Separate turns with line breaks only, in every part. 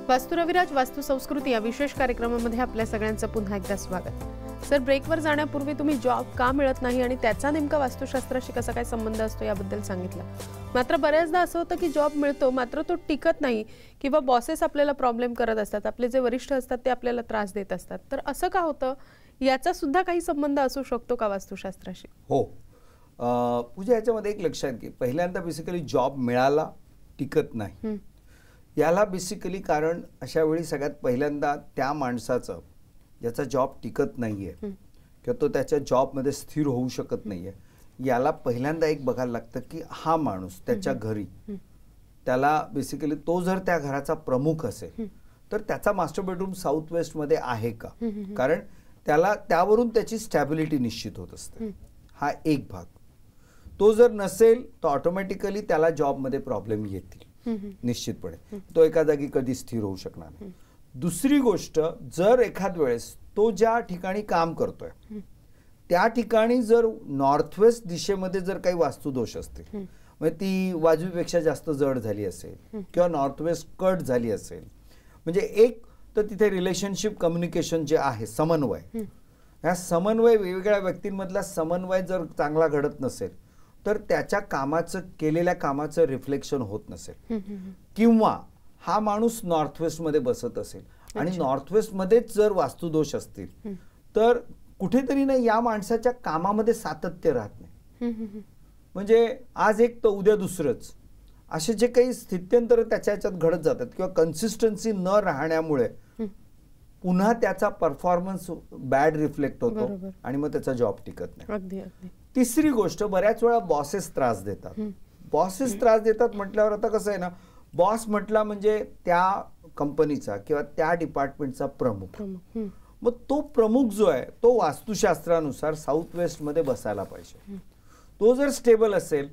वास्तू रविराज वास्तू संस्कृती या विशेष कार्यक्रमामध्ये आपल्या सगळ्यांचं पुन्हा एकदा स्वागत. सर, ब्रेकवर जाण्यापूर्वी तुम्ही जॉब का मिळत नाही आणि त्याचा नेमका वास्तुशास्त्राशी कसा काय संबंध असतो याबद्दल सांगितलं. मात्र बऱ्याचदा असं होतं की जॉब मिळतो मात्र तो टिकत नाही किंवा बॉसेस आपल्याला प्रॉब्लेम करत असतात, आपले जे वरिष्ठ असतात ते आपल्याला त्रास देत असतात. तर असं का होतं, याचा सुद्धा काही संबंध असू शकतो का वास्तुशास्त्राशी?
हो. पूजा, याच्यामध्ये एक लक्षात घे, पहिल्यांदा बेसिकली जॉब मिळाला टिकत नाही, याला बेसिकली कारण अशा वेळी सगळ्यात पहिल्यांदा त्या माणसाचं ज्याचा जॉब टिकत नाहीये किंवा तो त्याच्या जॉबमध्ये स्थिर होऊ शकत नाहीये, याला पहिल्यांदा एक बघायला लागतं की हा माणूस त्याच्या घरी, त्याला बेसिकली तो जर त्या घराचा प्रमुख असेल तर त्याचा मास्टर बेडरूम साऊथ वेस्ट मध्ये आहे का, कारण त्याला त्यावरून त्याची स्टॅबिलिटी निश्चित होत असते. हा एक भाग. तो जर नसेल तर ऑटोमॅटिकली त्याला जॉबमध्ये प्रॉब्लेम येतील निश्चितपणे, तो एका जागी कधी स्थिर होऊ शकणार नाही. दुसरी गोष्ट, जर एखाद वेळेस तो ज्या ठिकाणी काम करतोय त्या ठिकाणी जर नॉर्थ वेस्ट दिशेमध्ये जर काही वास्तुदोष असतील, म्हणजे ती वाजवीपेक्षा जास्त जड झाली असेल किंवा नॉर्थ वेस्ट कट झाली असेल, म्हणजे एक तर तिथे रिलेशनशिप कम्युनिकेशन जे आहे, समन्वय, ह्या समन्वय, वेगवेगळ्या व्यक्तींमधला समन्वय जर चांगला घडत नसेल तर त्याच्या कामाचं, केलेल्या कामाचं रिफ्लेक्शन होत नसेल, किंवा हा माणूस नॉर्थ वेस्ट मध्ये बसत असेल आणि नॉर्थ वेस्ट मध्येच जर वास्तुदोष असतील तर कुठेतरी ना या माणसाच्या कामामध्ये सातत्य राहत नाही. म्हणजे आज एक तर उद्या दुसरंच, असे जे काही स्थित्यंतर त्याच्या ह्याच्यात घडत जातात किंवा कन्सिस्टन्सी न राहण्यामुळे पुन्हा त्याचा परफॉर्मन्स बॅड रिफ्लेक्ट होतो आणि मग त्याचा जॉब टिकत नाही. तिसरी गोष्ट, बऱ्याच वेळा बॉसेस त्रास देतात. बॉसेस त्रास देतात म्हटल्यावर आता कसं आहे ना, बॉस म्हटला म्हणजे त्या कंपनीचा किंवा त्या डिपार्टमेंटचा प्रमुख. मग तो प्रमुख जो आहे तो वास्तुशास्त्रानुसार साऊथ वेस्ट मध्ये बसायला पाहिजे. तो जर स्टेबल असेल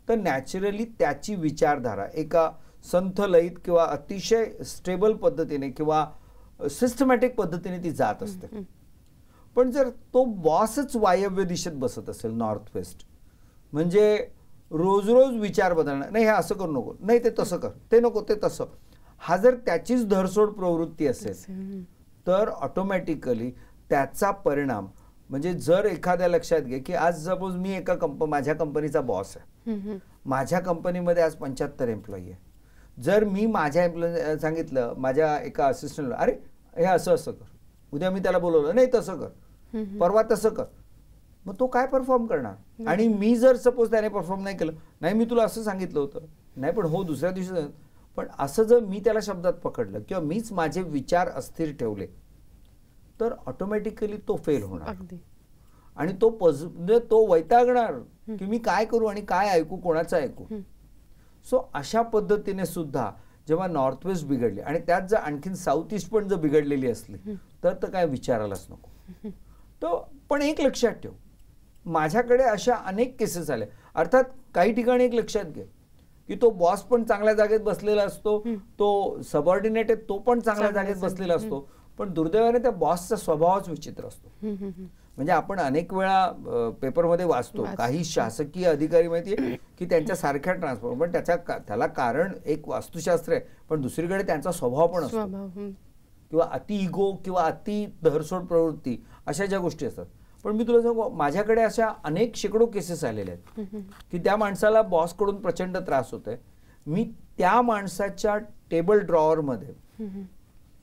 तर नॅचरली त्याची विचारधारा एका संथ लयीत किंवा अतिशय स्टेबल पद्धतीने किंवा सिस्टमॅटिक पद्धतीने ती जात असते. पण जर तो बॉसच वायव्य दिशेत बसत असेल नॉर्थ वेस्ट, म्हणजे रोज रोज विचार बदलणार, नाही हे असं करू नको, नाही ते तसं कर, ते नको ते तसं, हा जर त्याचीच धरसोड प्रवृत्ती असेल तर ऑटोमॅटिकली त्याचा परिणाम म्हणजे, जर एखाद्या लक्षात घे की आज सपोज मी एका माझ्या कंपनीचा बॉस आहे, माझ्या कंपनीमध्ये आज 75 एम्प्लॉई आहे. जर मी माझ्या एम्प्लॉई सांगितलं, माझ्या एका असिस्टंटला, अरे हे असं असं कर, उद्या मी त्याला बोलवलं, नाही तसं कर, परवा तसं कर, मग तो काय परफॉर्म करणार. आणि मी जर सपोज त्याने परफॉर्म नाही केलं, नाही मी तुला असं सांगितलं होतं, नाही पण हो दुसऱ्या दिवशी, पण असं जर मी त्याला शब्दात पकडलं किंवा मीच माझे विचार अस्थिर ठेवले तर ऑटोमॅटिकली तो फेल होणार आणि तो वैतागणार की मी काय करू आणि काय ऐकू, कोणाचं ऐकू. सो अशा पद्धतीने सुद्धा जेव्हा नॉर्थ वेस्ट बिघडले आणि त्यात जर आणखीन साऊथ ईस्ट पण जर बिघडलेली असली तर काय विचारायलाच नको. तो पण एक लक्षात ठेव, माझ्याकडे अशा अनेक केसेस आल्या. अर्थात काही ठिकाणी एक लक्षात घे की तो बॉस पण चांगल्या जागेत बसलेला असतो, तो सबऑर्डिनेट आहे तो पण चांगल्या जागेत बसलेला असतो, पण दुर्दैवाने त्या बॉसचा स्वभावच विचित्र असतो. म्हणजे आपण अनेक वेळा पेपरमध्ये वाचतो, काही शासकीय अधिकारी माहितीये की त्यांच्या सारख्या ट्रान्सफर, पण त्याला कारण एक वास्तुशास्त्र आहे, पण दुसरीकडे त्यांचा स्वभाव पण असतो, किंवा अति इगो किंवा अति धरसोड प्रवृत्ती, अशा ज्या गोष्टी असतात. पण मी तुला सांगू, माझ्याकडे अशा अनेक शेकडो केसेस आलेल्या आहेत की त्या माणसाला बॉसकडून प्रचंड त्रास होतोय. मी त्या माणसाच्या टेबल ड्रॉवर मध्ये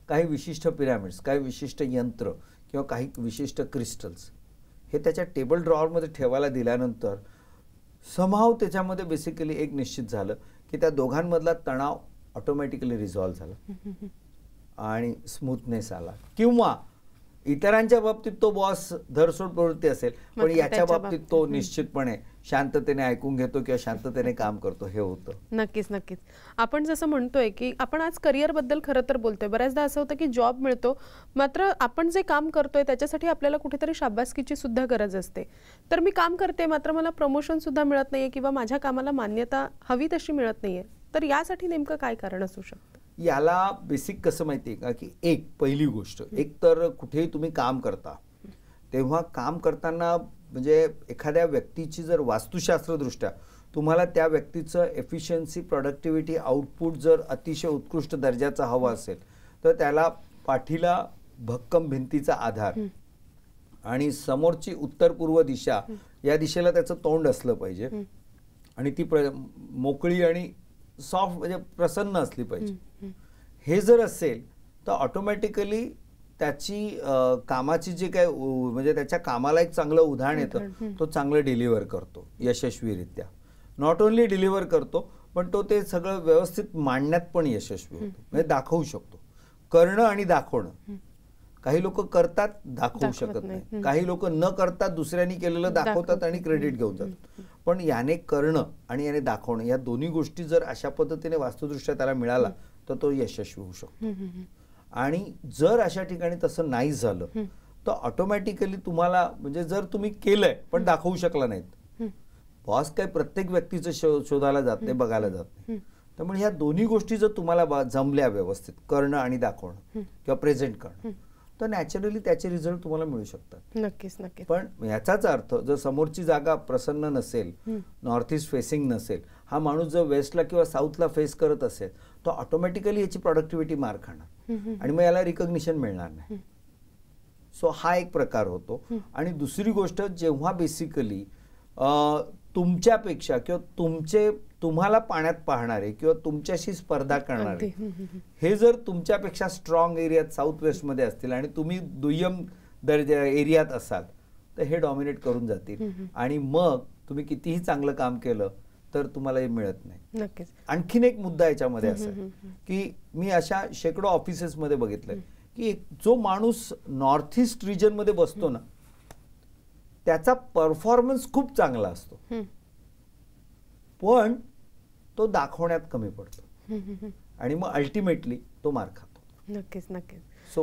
काही विशिष्ट पिरॅमिड्स, काही विशिष्ट यंत्र किंवा काही विशिष्ट क्रिस्टल्स हे त्याच्या टेबल ड्रॉवरमध्ये ठेवायला दिल्यानंतर समहाव त्याच्यामध्ये बेसिकली एक निश्चित झालं की त्या दोघांमधला तणाव ऑटोमॅटिकली रिझॉल्व्ह झाला आणि स्मूथनेस आला. किंवा इतरांच्या बाबतीत तो बॉस धरसोड प्रवृत्ती असेल, पण याच्या बाबतीत तो निश्चितपणे शांततेने ऐकून घेतो किंवा शांततेने काम करतो, हे होतं.
नक्कीच नक्कीच. आपण जसं म्हणतोय की आपण आज करिअर बद्दल खरं तर बोलतोय, बऱ्याचदा असं होतं की जॉब मिळतो मात्र आपण जे काम करतोय त्याच्यासाठी आपल्याला कुठेतरी शाबासकीची सुद्धा गरज असते. तर मी काम करते मात्र मला प्रमोशन सुद्धा मिळत नाहीये किंवा माझ्या कामाला मान्यता हवी तशी मिळत नाहीये, तर यासाठी नेमकं काय कारण असू शकतं?
याला बेसिक कसं माहितीये का की एक पहिली गोष्ट, एक तर कुठेही तुम्ही काम करता तेव्हा काम करताना म्हणजे एखाद्या व्यक्तीची जर वास्तुशास्त्रदृष्ट्या तुम्हाला त्या व्यक्तीचं एफिशियन्सी, प्रोडक्टिव्हिटी, आउटपुट जर अतिशय उत्कृष्ट दर्जाचा हवा असेल तर त्याला पाठीला भक्कम भिंतीचा आधार आणि समोरची उत्तर पूर्व दिशा, या दिशेला त्याचं तोंड असलं पाहिजे आणि ती मोकळी आणि सॉफ्ट म्हणजे प्रसन्न असली पाहिजे. हे जर असेल तर ऑटोमॅटिकली त्याची कामाची जे काय म्हणजे त्याच्या कामाला एक चांगलं उदाहरण येतं, तो चांगलं डिलिव्हर करतो यशस्वीरित्या. नॉट ओन्ली डिलिव्हर करतो, पण तो ते सगळं व्यवस्थित मांडण्यात पण यशस्वी होतो, म्हणजे दाखवू शकतो. करणं आणि दाखवणं, काही लोक करतात दाखवू शकत नाही, काही लोक न करतात दुसऱ्यांनी केलेलं दाखवतात आणि क्रेडिट घेऊन जातात. पण याने करणं आणि याने दाखवणं या दोन्ही गोष्टी जर अशा पद्धतीने वास्तुदृष्ट्या त्याला मिळाला तर तो यशस्वी होऊ शकतो. आणि जर अशा ठिकाणी तसं नाही झालं तर ऑटोमॅटिकली तुम्हाला म्हणजे जर तुम्ही केलंय पण दाखवू शकला नाहीत, बॉस काय प्रत्येक व्यक्तीचं शोधायला जात नाही, बघायला जात नाही. त्यामुळे ह्या दोन्ही गोष्टी जर तुम्हाला जमल्या व्यवस्थित, करणं आणि दाखवणं किंवा प्रेझेंट करणं, तर नॅचरली त्याचे रिझल्ट तुम्हाला मिळू शकतात.
नक्कीच नक्कीच.
पण याचाच अर्थ जर समोरची जागा प्रसन्न नसेल, नॉर्थ ईस्ट फेसिंग नसेल, हा माणूस जर वेस्टला किंवा साऊथला फेस करत असेल तर ऑटोमॅटिकली याची प्रोडक्टिव्हिटी मार खाणार आणि मग याला रिकॉग्निशन मिळणार नाही. सो हा एक प्रकार होतो. आणि दुसरी गोष्ट, जेव्हा बेसिकली तुमच्यापेक्षा किंवा तुम्हाला पाण्यात पाहणारे किंवा तुमच्याशी स्पर्धा करणारे हे जर तुमच्यापेक्षा स्ट्रॉंग एरियात साऊथ वेस्ट मध्ये असतील आणि तुम्ही दुय्यम दर्जा एरियात असाल तर हे डॉमिनेट करून जातील आणि मग तुम्ही कितीही चांगलं काम केलं तर तुम्हाला हे मिळत नाही.
नक्कीच.
आणखीन एक मुद्दा याच्यामध्ये असा की मी अशा शेकडो ऑफिसेस मध्ये बघितलंय की जो माणूस नॉर्थ ईस्ट रिजन मध्ये बसतो ना त्याचा परफॉर्मन्स खूप चांगला असतो, पण तो दाखवण्यात कमी पडतो आणि मग अल्टिमेटली तो मार खातो.
नक्कीच नक्कीच.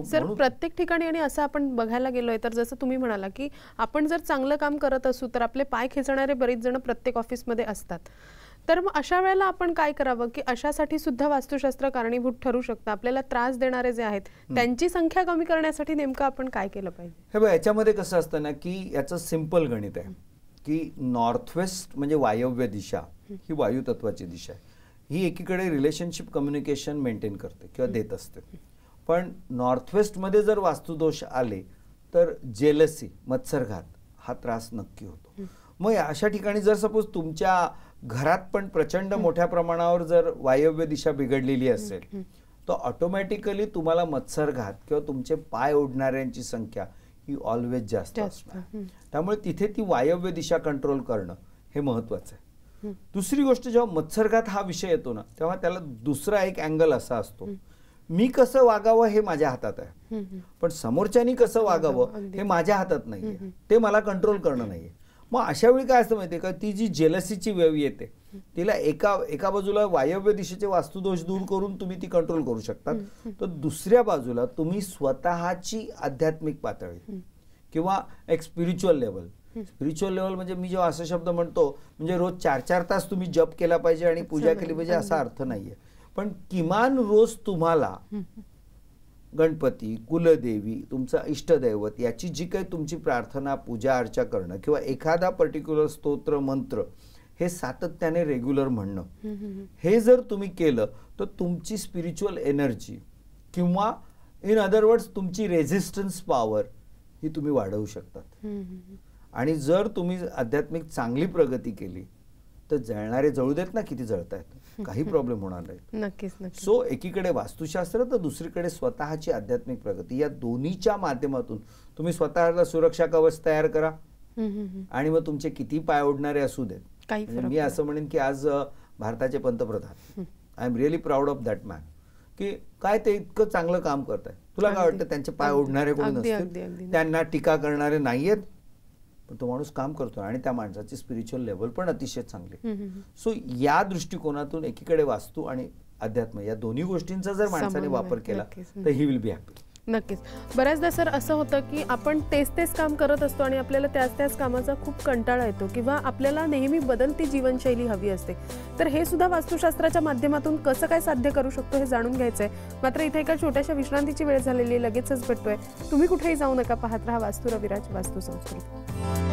सर, प्रत्येक ठिकाणी आणि असं आपण बघायला गेलोय तर जसं तुम्ही म्हणाला की आपण जर चांगलं काम करत असू तर आपले पाय खेचणारे बरेच जण प्रत्येक ऑफिसमध्ये असतात. तर मग अशा वेळेला आपण काय करावं की अशासाठी सुद्धा वास्तुशास्त्र कारणीभूत ठरू शकतं? आपल्याला त्रास देणारे जे आहेत त्यांची संख्या कमी करण्यासाठी नेमकं आपण काय केलं पाहिजे?
हे बघ, याच्यामध्ये कसं असतं ना की याचं सिंपल गणित आहे की नॉर्थ वेस्ट म्हणजे वायव्य दिशा, ही वायू तत्वाची दिशा आहे. ही एकीकडे रिलेशनशिप कम्युनिकेशन मेंटेन करते किंवा देत असते. पण नॉर्थ वेस्ट मध्ये जर वास्तुदोष आले तर जेलसी, मत्सरघात हा त्रास नक्की होतो. मग अशा ठिकाणी जर सपोज तुमच्या घरात पण प्रचंड मोठ्या प्रमाणावर जर वायव्य दिशा बिघडलेली असेल तर ऑटोमॅटिकली तुम्हाला मत्सरघात किंवा तुमचे पाय ओढणाऱ्यांची संख्या ही ऑलवेज जास्त असणार. त्यामुळे तिथे ती वायव्य दिशा कंट्रोल करणं हे महत्वाचं आहे. दुसरी गोष्ट, जेव्हा मत्सरघात हा विषय येतो ना तेव्हा त्याला दुसरा एक अँगल असा असतो, मी कसं वागावं हे माझ्या हातात आहे, पण समोरच्यानी कसं वागावं हे माझ्या हातात नाहीये, ते मला कंट्रोल करणं नाहीये. मग अशा वेळी काय असतं माहितीये का, ती जी जेलसीची वेव येते तिला एका बाजूला वायव्य दिशेचे वास्तुदोष दूर करून तुम्ही ती कंट्रोल करू शकता, तर दुसऱ्या बाजूला तुम्ही स्वतःची आध्यात्मिक पातळी किंवा एक स्पिरिच्युअल लेवल म्हणजे मी जेव्हा असा शब्द म्हणतो म्हणजे रोज 4-4 तास तुम्ही जप केला पाहिजे आणि पूजा केली पाहिजे असा अर्थ नाहीये, पण किमान रोज तुम्हाला गणपती, कुलदेवी, तुमचा इष्टदैवत याची जी काही तुमची प्रार्थना, पूजा अर्चा करणं किंवा एखादा पर्टिक्युलर स्तोत्र, मंत्र हे सातत्याने रेग्युलर म्हणणं, हे जर तुम्ही केलं तर तुमची स्पिरिच्युअल एनर्जी किंवा इन अदर वर्ड्स तुमची रेझिस्टन्स पॉवर ही तुम्ही वाढवू शकतात. आणि जर तुम्ही आध्यात्मिक चांगली प्रगती केली तर जळणारे जळू देत ना, किती जळतायत, काही प्रॉब्लेम होणार नाही.
नक्कीच नक्कीच.
सो एकीकडे वास्तुशास्त्र तर दुसरीकडे स्वतःची आध्यात्मिक प्रगती, या दोन्हीच्या माध्यमातून तुम्ही स्वतःला सुरक्षा कवच तयार करा आणि मग तुमचे किती पाय ओढणारे असू देत. म्हणजे मी असं म्हणेन की आज भारताचे पंतप्रधान, I am really proud of that man, की काय ते इतकं चांगलं काम करताय. तुला काय वाटतं त्यांचे पाय ओढणारे कोणी नसतील, त्यांना टीका करणारे नाहीयेत, पण तो माणूस काम करतो आणि त्या माणसाची स्पिरिच्युअल लेवल पण अतिशय चांगली. सो या दृष्टिकोनातून एकीकडे वास्तू आणि अध्यात्म या दोन्ही गोष्टींचा जर माणसाने वापर केला तर ही विल बी हॅपी.
नक्कीच. बऱ्याचदा सर असं होतं की आपण तेच काम करत असतो आणि आपल्याला त्याच कामाचा खूप कंटाळा येतो किंवा आपल्याला नेहमी बदलती जीवनशैली हवी असते. तर हे सुद्धा वास्तुशास्त्राच्या माध्यमातून कसं काय साध्य करू शकतो हे जाणून घ्यायचंय. मात्र इथे एका छोट्याशा विश्रांतीची वेळ झालेली, लगेचच भेटतोय. तुम्ही कुठेही जाऊ नका, पाहत रहा वास्तू रविराज वास्तू संस्कृती.